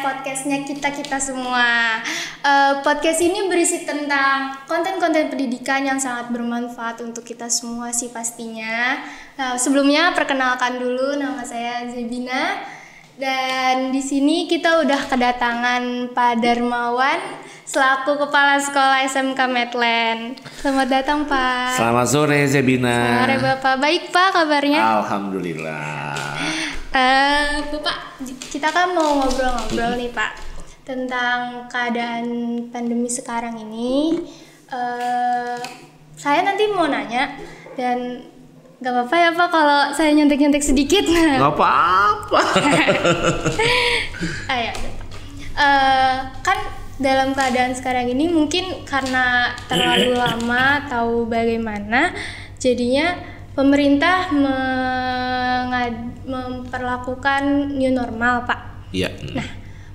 podcastnya kita semua. Podcast ini berisi tentang konten-konten pendidikan yang sangat bermanfaat untuk kita semua sih pastinya. Sebelumnya perkenalkan dulu, nama saya Zebina dan di sini kita udah kedatangan Pak Darmawan selaku Kepala Sekolah SMK Medland. Selamat datang Pak. Selamat sore Zebina. Sore Bapak, baik Pak kabarnya? Alhamdulillah. Bapak, kita kan mau ngobrol-ngobrol nih Pak tentang keadaan pandemi sekarang ini. Saya nanti mau nanya dan gak apa-apa ya Pak kalau saya nyontek-nyontek sedikit. Gak apa-apa. Ayo, kan dalam keadaan sekarang ini mungkin karena terlalu lama atau bagaimana jadinya pemerintah memperlakukan new normal Pak. Iya. Nah,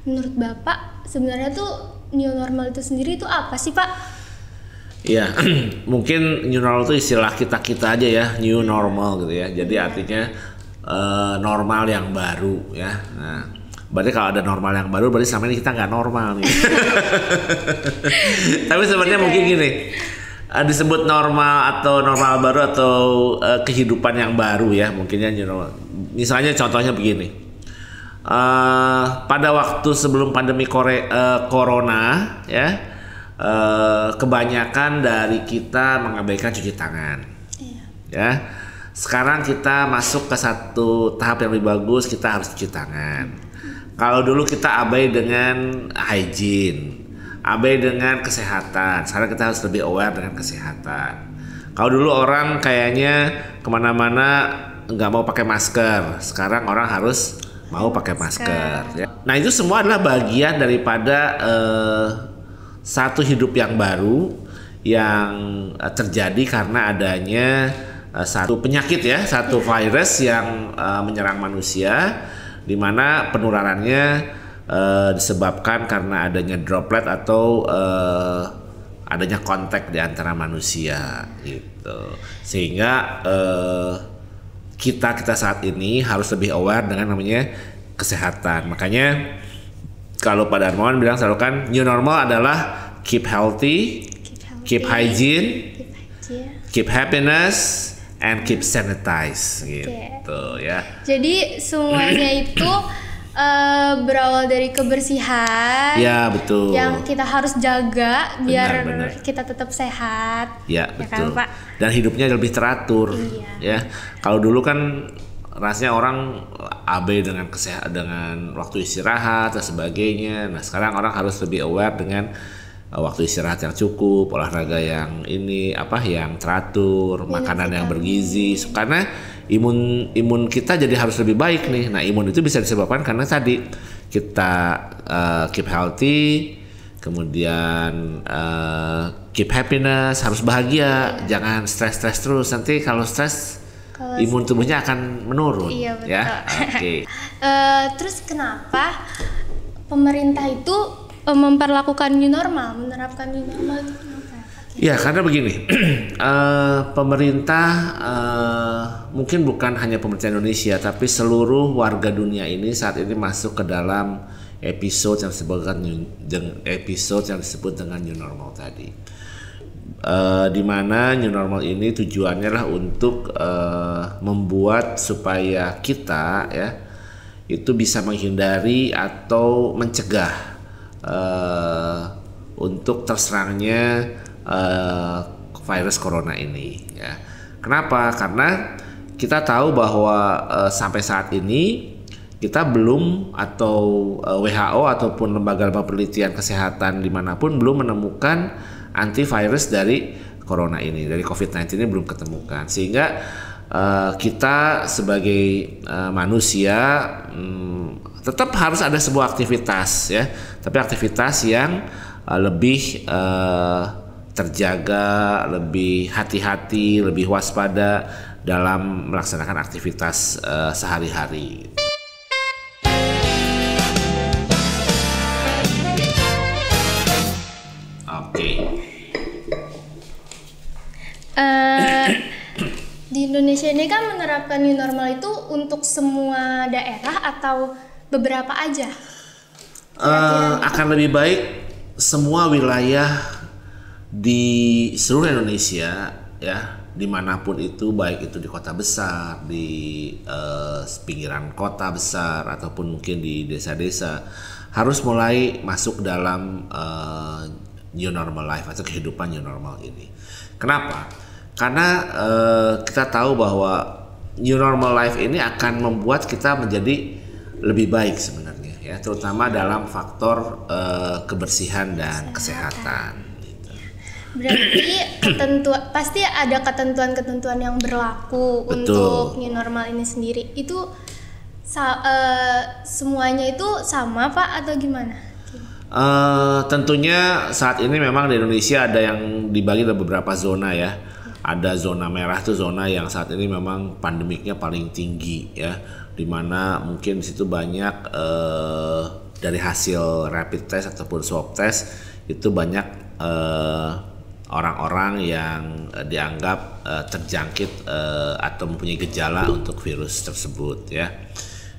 menurut Bapak sebenarnya tuh new normal itu sendiri itu apa sih Pak? Iya, mungkin new normal itu istilah kita aja ya, new normal gitu ya. Jadi artinya normal yang baru ya. Nah, berarti kalau ada normal yang baru berarti selama ini kita nggak normal nih. Tapi sebenarnya mungkin gini, disebut normal atau normal baru atau kehidupan yang baru ya mungkinnya new normal. Misalnya contohnya begini, pada waktu sebelum pandemi corona ya, kebanyakan dari kita mengabaikan cuci tangan. Ya, sekarang kita masuk ke satu tahap yang lebih bagus, kita harus cuci tangan. Kalau dulu kita abai dengan hygiene, abai dengan kesehatan. Sekarang kita harus lebih aware dengan kesehatan. Kalau dulu orang kayaknya kemana-mana nggak mau pakai masker, sekarang orang harus mau pakai masker. Ya. Nah itu semua adalah bagian daripada satu hidup yang baru yang terjadi karena adanya satu penyakit ya, satu virus yang menyerang manusia, di mana penularannya disebabkan karena adanya droplet atau adanya kontak di antara manusia gitu. Sehingga kita saat ini harus lebih aware dengan namanya kesehatan. Makanya kalau Pak Darmawan bilang selalu kan new normal adalah keep healthy, keep hygiene, keep happiness, and keep sanitize gitu ya. Jadi semuanya itu berawal dari kebersihan. Ya betul. Yang kita harus jaga biar benar. kita tetap sehat. Ya betul. Kan, Pak? Dan hidupnya lebih teratur. Iya. Ya. Kalau dulu kan rasanya orang abai dengan dengan waktu istirahat dan sebagainya. Nah sekarang orang harus lebih aware dengan waktu istirahat yang cukup, olahraga yang yang teratur, makanan yang bergizi, karena imun kita jadi harus lebih baik nih. Nah imun itu bisa disebabkan karena tadi kita keep healthy, kemudian keep happiness, harus bahagia, jangan stres terus. Nanti kalau stres imun tubuhnya akan menurun. Iya betul. Ya, oke. Terus kenapa pemerintah itu menerapkan new normal itu kenapa? Ya karena begini, pemerintah mungkin bukan hanya pemerintah Indonesia, tapi seluruh warga dunia ini saat ini masuk ke dalam episode yang disebut dengan new normal tadi. Di mana new normal ini tujuannya lah untuk membuat supaya kita ya itu bisa menghindari atau mencegah untuk terserangnya virus corona ini ya. Kenapa? Karena kita tahu bahwa sampai saat ini kita belum atau WHO ataupun lembaga penelitian kesehatan dimanapun belum menemukan antivirus dari corona ini, dari COVID-19 ini belum ketemukan. Sehingga kita sebagai manusia tetap harus ada sebuah aktivitas ya, tapi aktivitas yang lebih terjaga, lebih hati-hati, lebih waspada dalam melaksanakan aktivitas sehari-hari. Oke. Di Indonesia ini kan menerapkan new normal itu untuk semua daerah atau beberapa aja? Akan lebih baik semua wilayah di seluruh Indonesia ya, dimanapun itu, baik itu di kota besar, di pinggiran kota besar, ataupun mungkin di desa-desa, harus mulai masuk dalam new normal life atau kehidupan new normal ini. Kenapa? Karena kita tahu bahwa new normal life ini akan membuat kita menjadi lebih baik sebenarnya ya, terutama dalam faktor kebersihan dan kesehatan. Berarti pasti ada ketentuan-ketentuan yang berlaku. Betul. Untuk new normal ini sendiri. Itu semuanya itu sama Pak atau gimana? Tentunya saat ini memang di Indonesia ada yang dibagi dalam beberapa zona ya. Ada zona merah, itu zona yang saat ini memang pandemiknya paling tinggi ya, dimana mungkin di situ banyak dari hasil rapid test ataupun swab test itu banyak orang-orang yang dianggap terjangkit atau mempunyai gejala untuk virus tersebut ya.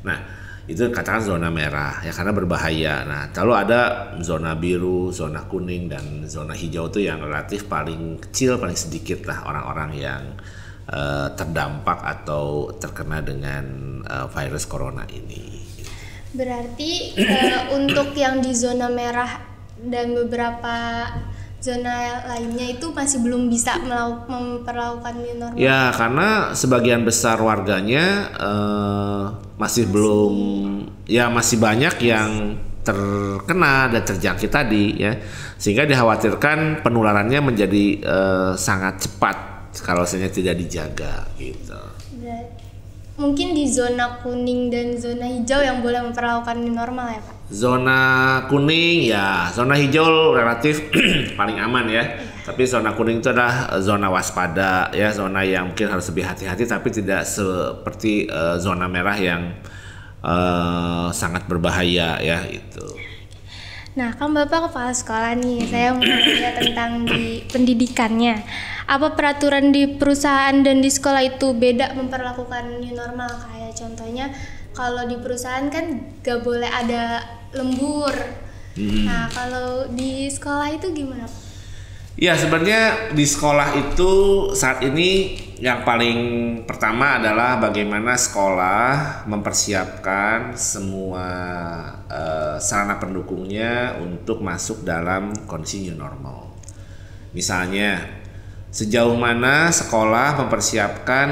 Nah, itu katakan zona merah ya, karena berbahaya. Nah, lalu ada zona biru, zona kuning, dan zona hijau itu yang relatif paling kecil, paling sedikit lah orang-orang yang terdampak atau terkena dengan virus corona ini. Berarti untuk yang di zona merah dan beberapa zona lainnya itu masih belum bisa memperlakukan new normal. Ya, karena sebagian besar warganya masih belum, ya masih banyak yang terkena dan terjangkit tadi ya, sehingga dikhawatirkan penularannya menjadi sangat cepat kalau misalnya tidak dijaga gitu. Mungkin di zona kuning dan zona hijau yang boleh memperlakukan new normal ya Pak? Zona kuning ya, zona hijau relatif paling aman ya. Tapi zona kuning itu adalah zona waspada ya, zona yang mungkin harus lebih hati-hati, tapi tidak seperti zona merah yang sangat berbahaya ya itu. Nah, kan Bapak kepala sekolah nih, saya mau tanya tentang di pendidikannya. Apa peraturan di perusahaan dan di sekolah itu beda memperlakukan new normal? Kayak contohnya kalau di perusahaan kan gak boleh ada lembur. Nah, kalau di sekolah itu gimana? Ya, sebenarnya di sekolah itu saat ini yang paling pertama adalah bagaimana sekolah mempersiapkan semua sarana pendukungnya untuk masuk dalam kondisi new normal. Misalnya, sejauh mana sekolah mempersiapkan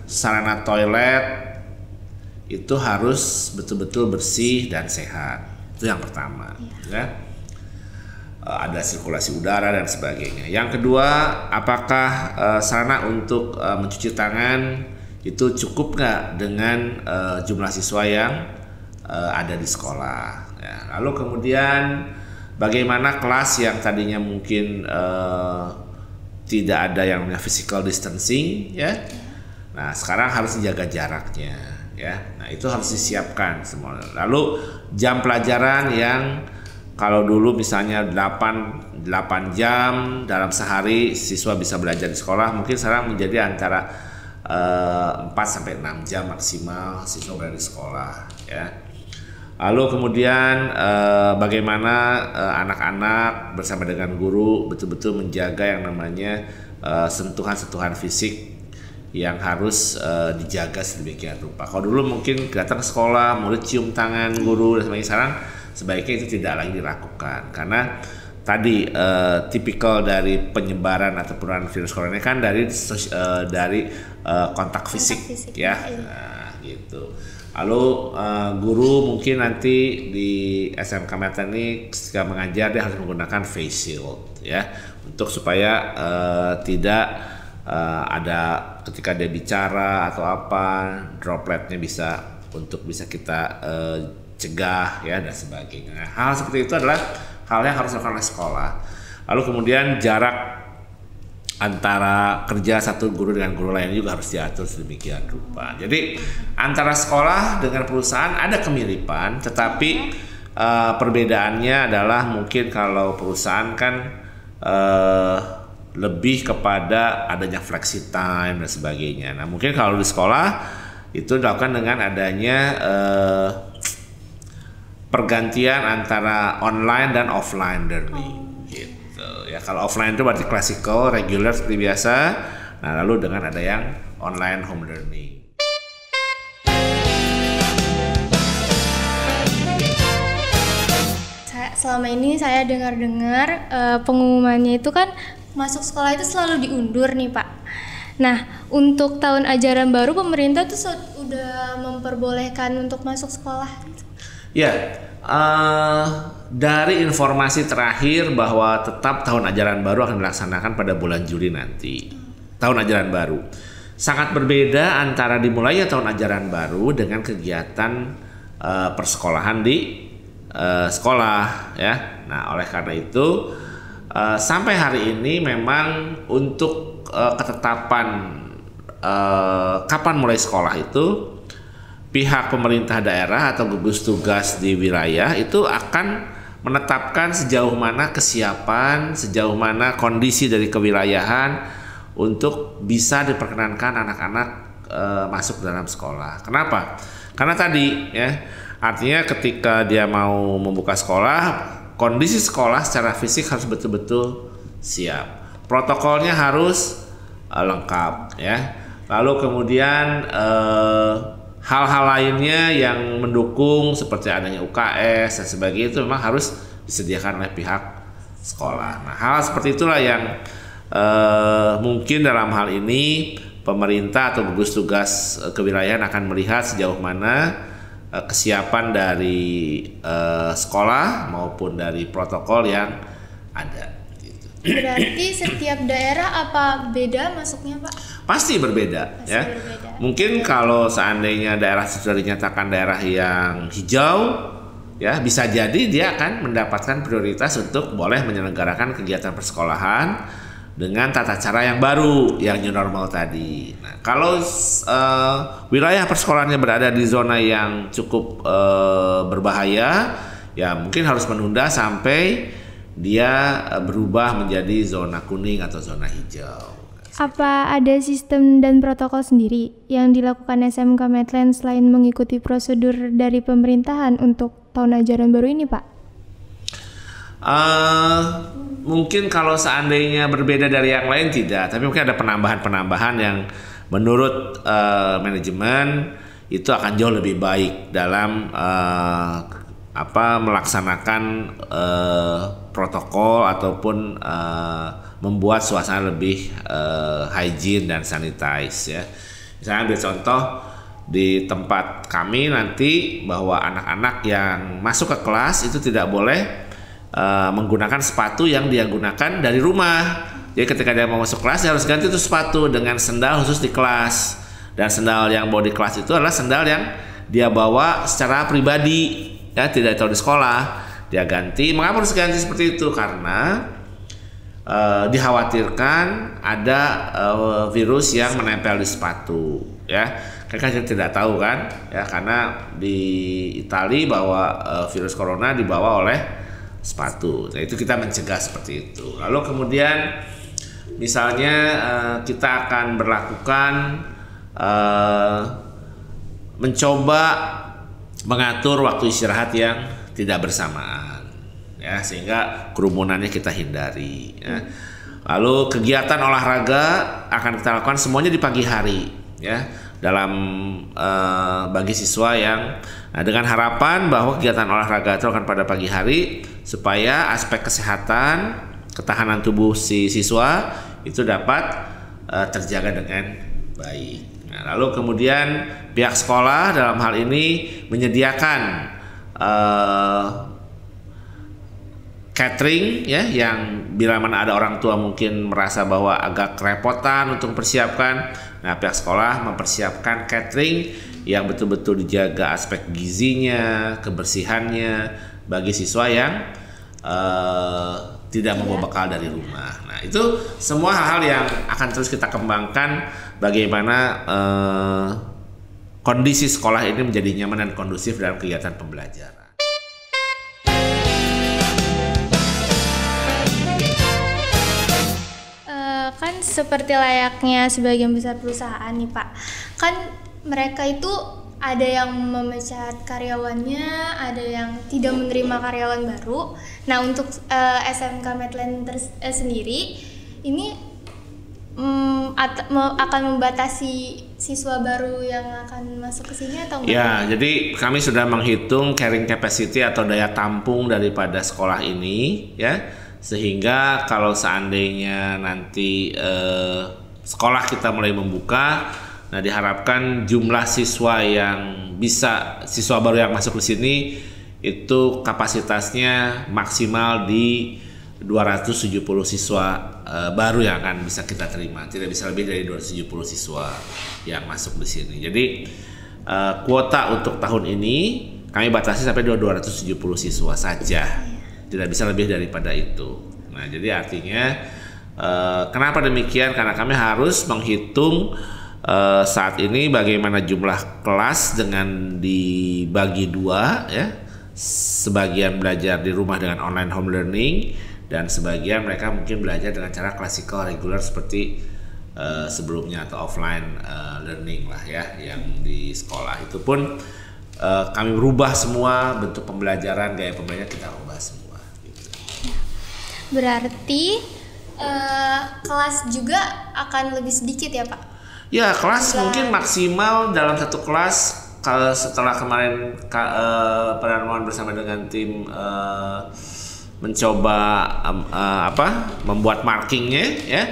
sarana toilet itu harus betul-betul bersih dan sehat. Itu yang pertama, ya. Ada sirkulasi udara dan sebagainya. Yang kedua, apakah sarana untuk mencuci tangan itu cukup nggak dengan jumlah siswa yang ada di sekolah? Ya, lalu kemudian bagaimana kelas yang tadinya mungkin tidak ada yang namanya physical distancing, ya? Nah, sekarang harus dijaga jaraknya, ya. Nah, itu harus disiapkan semua. Lalu jam pelajaran yang kalau dulu misalnya 8 jam dalam sehari siswa bisa belajar di sekolah, mungkin sekarang menjadi antara 4 sampai 6 jam maksimal siswa berada di sekolah ya. Lalu kemudian bagaimana anak-anak bersama dengan guru betul-betul menjaga yang namanya sentuhan-sentuhan fisik yang harus dijaga sedemikian rupa. Kalau dulu mungkin datang ke sekolah, murid cium tangan guru dan sebagainya, sekarang sebaiknya itu tidak lagi dilakukan karena tadi tipikal dari penyebaran atau penularan virus corona kan dari kontak fisik ya. Nah, gitu. Lalu guru mungkin nanti di SMK Mekanik ketika mengajar dia harus menggunakan face shield ya, untuk supaya tidak ada ketika dia bicara atau apa dropletnya bisa kita cegah ya dan sebagainya. Nah, hal seperti itu adalah hal yang harus dilakukan oleh sekolah. Lalu kemudian jarak antara kerja satu guru dengan guru lain juga harus diatur sedemikian rupa. Jadi antara sekolah dengan perusahaan ada kemiripan, tetapi perbedaannya adalah mungkin kalau perusahaan kan lebih kepada adanya flexi time dan sebagainya. Nah, mungkin kalau di sekolah itu dilakukan dengan adanya pergantian antara online dan offline learning. Gitu. Ya kalau offline itu berarti classical, regular seperti biasa. Nah lalu dengan ada yang online home learning. Selama ini saya dengar-dengar pengumumannya itu kan masuk sekolah itu selalu diundur nih Pak. Nah untuk tahun ajaran baru pemerintah tuh udah memperbolehkan untuk masuk sekolah. Ya, dari informasi terakhir bahwa tetap tahun ajaran baru akan dilaksanakan pada bulan Juli nanti. Tahun ajaran baru sangat berbeda antara dimulainya tahun ajaran baru dengan kegiatan persekolahan di sekolah ya. Nah oleh karena itu sampai hari ini memang untuk ketetapan kapan mulai sekolah itu pihak pemerintah daerah atau gugus tugas di wilayah itu akan menetapkan sejauh mana kesiapan, sejauh mana kondisi dari kewilayahan untuk bisa diperkenankan anak-anak masuk dalam sekolah. Kenapa? Karena tadi ya, artinya ketika dia mau membuka sekolah, kondisi sekolah secara fisik harus betul-betul siap. Protokolnya harus lengkap ya. Lalu kemudian hal-hal lainnya yang mendukung seperti adanya UKS dan sebagainya itu memang harus disediakan oleh pihak sekolah. Nah, hal seperti itulah yang mungkin dalam hal ini pemerintah atau gugus tugas kewilayahan akan melihat sejauh mana kesiapan dari sekolah maupun dari protokol yang ada. Gitu. Berarti setiap daerah apa beda masuknya Pak? Pasti berbeda. Pasti ya. berbeda. Mungkin kalau seandainya daerah sudah dinyatakan daerah yang hijau, ya bisa jadi dia akan mendapatkan prioritas untuk boleh menyelenggarakan kegiatan persekolahan dengan tata cara yang baru, yang new normal tadi. Nah, kalau wilayah persekolahannya berada di zona yang cukup berbahaya, ya mungkin harus menunda sampai dia berubah menjadi zona kuning atau zona hijau. Apa ada sistem dan protokol sendiri yang dilakukan SMK Medland selain mengikuti prosedur dari pemerintahan untuk tahun ajaran baru ini, Pak? Mungkin kalau seandainya berbeda dari yang lain tidak, tapi mungkin ada penambahan-penambahan yang menurut manajemen itu akan jauh lebih baik dalam melaksanakan protokol ataupun membuat suasana lebih hygiene dan sanitize ya. Misalnya ambil contoh di tempat kami nanti bahwa anak-anak yang masuk ke kelas itu tidak boleh menggunakan sepatu yang dia gunakan dari rumah. Jadi ketika dia mau masuk kelas dia harus ganti itu sepatu dengan sendal khusus di kelas. Dan sendal yang bawa di kelas itu adalah sendal yang dia bawa secara pribadi ya, tidak tahu di sekolah. Dia ganti. Mengapa harus ganti seperti itu? Karena dikhawatirkan ada virus yang menempel di sepatu ya. Kita tidak tahu kan ya, karena di Italia bahwa virus corona dibawa oleh sepatu. Nah, itu kita mencegah seperti itu. Lalu kemudian misalnya kita akan berlakukan mencoba mengatur waktu istirahat yang tidak bersamaan ya, sehingga kerumunannya kita hindari ya. Lalu kegiatan olahraga akan kita lakukan semuanya di pagi hari ya, dalam bagi siswa yang dengan harapan bahwa kegiatan olahraga itu akan pada pagi hari supaya aspek kesehatan, ketahanan tubuh si siswa itu dapat terjaga dengan baik. Nah, lalu kemudian pihak sekolah dalam hal ini menyediakan catering ya, yang bila mana ada orang tua mungkin merasa bahwa agak kerepotan untuk mempersiapkan. Nah, pihak sekolah mempersiapkan catering yang betul-betul dijaga aspek gizinya, kebersihannya bagi siswa yang tidak membawa bekal dari rumah. Nah, itu semua hal-hal yang akan terus kita kembangkan bagaimana kondisi sekolah ini menjadi nyaman dan kondusif dalam kegiatan pembelajaran. Kan seperti layaknya sebagian besar perusahaan nih Pak, kan mereka itu ada yang memecat karyawannya, ada yang tidak menerima karyawan baru. Nah, untuk SMK Medland sendiri ini akan membatasi siswa baru yang akan masuk ke sini atau enggak? Ya, jadi kami sudah menghitung carrying capacity atau daya tampung daripada sekolah ini, ya, sehingga kalau seandainya nanti sekolah kita mulai membuka, nah diharapkan jumlah siswa baru yang masuk ke sini itu kapasitasnya maksimal di 270 siswa baru yang akan bisa kita terima. Tidak bisa lebih dari 270 siswa yang masuk di sini. Jadi kuota untuk tahun ini kami batasi sampai 270 siswa saja. Tidak bisa lebih daripada itu. Nah, jadi artinya kenapa demikian? Karena kami harus menghitung saat ini bagaimana jumlah kelas dengan dibagi dua, ya. Sebagian belajar di rumah dengan online home learning, dan sebagian mereka mungkin belajar dengan cara klasikal reguler seperti sebelumnya atau offline learning lah, ya, yang di sekolah. Itu pun kami rubah semua bentuk pembelajaran, gaya pembelajaran kita rubah semua gitu. Berarti kelas juga akan lebih sedikit ya Pak? Ya, kelas mungkin maksimal dalam satu kelas, kalau setelah kemarin pertemuan bersama dengan tim mencoba membuat markingnya, ya,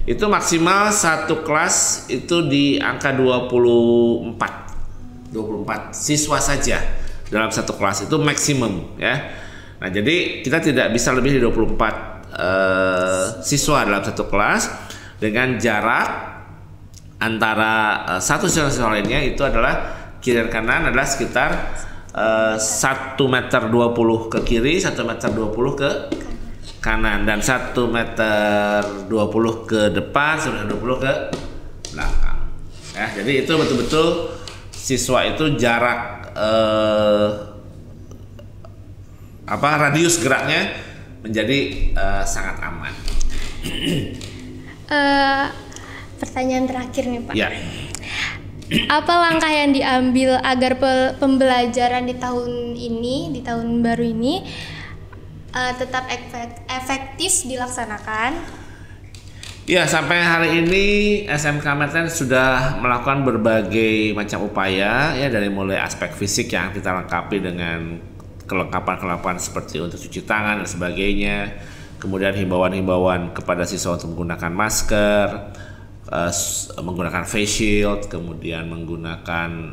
itu maksimal satu kelas itu di angka 24 siswa saja dalam satu kelas, itu maksimum, ya. Nah, jadi kita tidak bisa lebih dari 24 siswa dalam satu kelas, dengan jarak antara satu siswa lainnya itu adalah kiri dan kanan adalah sekitar 1,20 meter ke kiri, 1,20 meter ke kanan, dan 1,20 meter ke depan, 1,20 meter ke belakang. Ya, jadi itu betul-betul siswa itu jarak radius geraknya menjadi sangat aman. Pertanyaan terakhir nih Pak. Ya. Apa langkah yang diambil agar pembelajaran di tahun baru ini tetap efektif dilaksanakan? Ya, sampai hari ini SMK Medland sudah melakukan berbagai macam upaya, ya, dari mulai aspek fisik yang kita lengkapi dengan kelengkapan seperti untuk cuci tangan dan sebagainya, kemudian himbauan-himbauan kepada siswa untuk menggunakan masker, menggunakan face shield, kemudian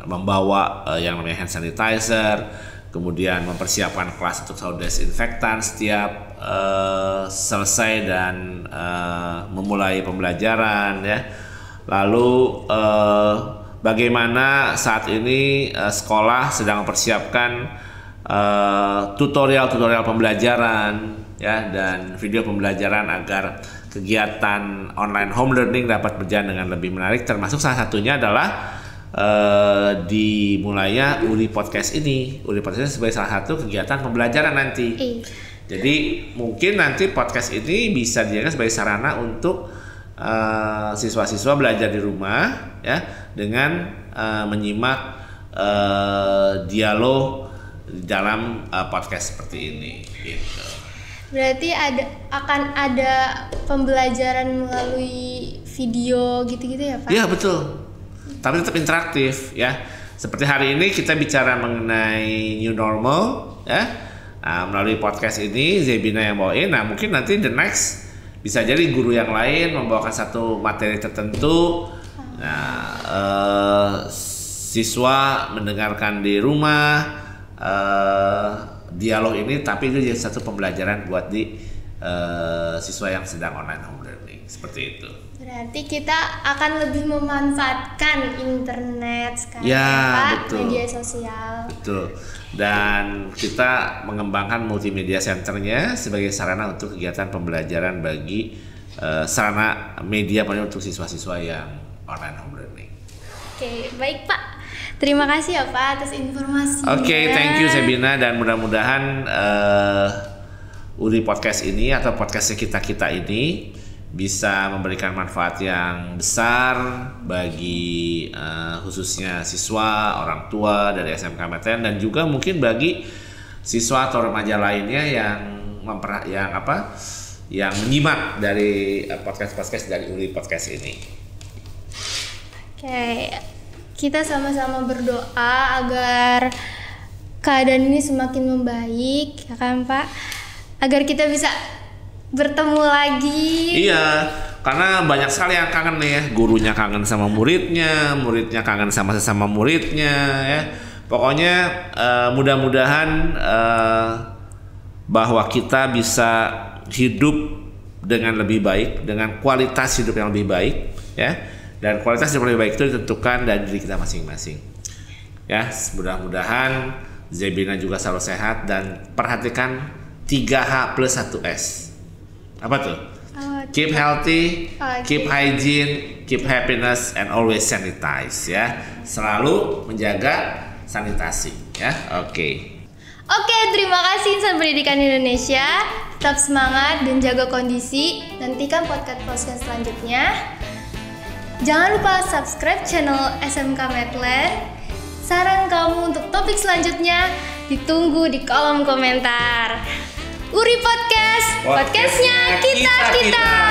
membawa yang namanya hand sanitizer, kemudian mempersiapkan kelas untuk saud desinfektan setiap selesai dan memulai pembelajaran, ya. Lalu bagaimana saat ini sekolah sedang mempersiapkan tutorial pembelajaran, ya, dan video pembelajaran agar kegiatan online home learning dapat berjalan dengan lebih menarik, termasuk salah satunya adalah dimulainya Uri Podcast ini. Uri Podcast ini sebagai salah satu kegiatan pembelajaran nanti. Jadi mungkin nanti podcast ini bisa dijadikan sebagai sarana untuk siswa-siswa belajar di rumah, ya, dengan menyimak dialog di dalam podcast seperti ini gitu. Berarti akan ada pembelajaran melalui video gitu-gitu ya Pak? Iya, betul. Tapi tetap interaktif, ya. Seperti hari ini kita bicara mengenai new normal, ya. Nah, melalui podcast ini Zebina yang bawain. Nah, mungkin nanti the next bisa jadi guru yang lain membawakan satu materi tertentu. Nah, siswa mendengarkan di rumah dialog ini, tapi itu jadi satu pembelajaran buat siswa yang sedang online home learning, seperti itu. Berarti kita akan lebih memanfaatkan internet sekarang, ya, Pak, betul. Media sosial. Betul. Dan kita mengembangkan multimedia centernya sebagai sarana untuk kegiatan pembelajaran bagi sarana media untuk siswa-siswa yang online home learning. Oke, baik Pak. Terima kasih ya Pak atas informasinya. Oke, thank you Zebina, dan mudah-mudahan Uri Podcast ini atau podcastnya kita ini bisa memberikan manfaat yang besar bagi khususnya siswa, orang tua dari SMK Medland, dan juga mungkin bagi siswa atau remaja lainnya yang menyimak dari podcast dari Uli Podcast ini. Oke, kita sama-sama berdoa agar keadaan ini semakin membaik, ya kan Pak? Agar kita bisa bertemu lagi. Iya, karena banyak sekali yang kangen nih ya. Gurunya kangen sama muridnya, muridnya kangen sama sesama muridnya ya. Pokoknya mudah-mudahan bahwa kita bisa hidup dengan lebih baik, dengan kualitas hidup yang lebih baik ya. Dan kualitas hidup yang lebih baik itu ditentukan dari diri kita masing-masing. Ya, mudah-mudahan Zebrina juga selalu sehat dan perhatikan 3H plus 1S. Apa tuh? Keep healthy, keep hygiene, keep happiness, and always sanitize ya. Selalu menjaga sanitasi ya. Oke, terima kasih insan pendidikan Indonesia. Tetap semangat dan jaga kondisi. Nantikan podcast selanjutnya. Jangan lupa subscribe channel SMK Medland. Saran kamu untuk topik selanjutnya ditunggu di kolom komentar. Uri Podcast, podcastnya kita.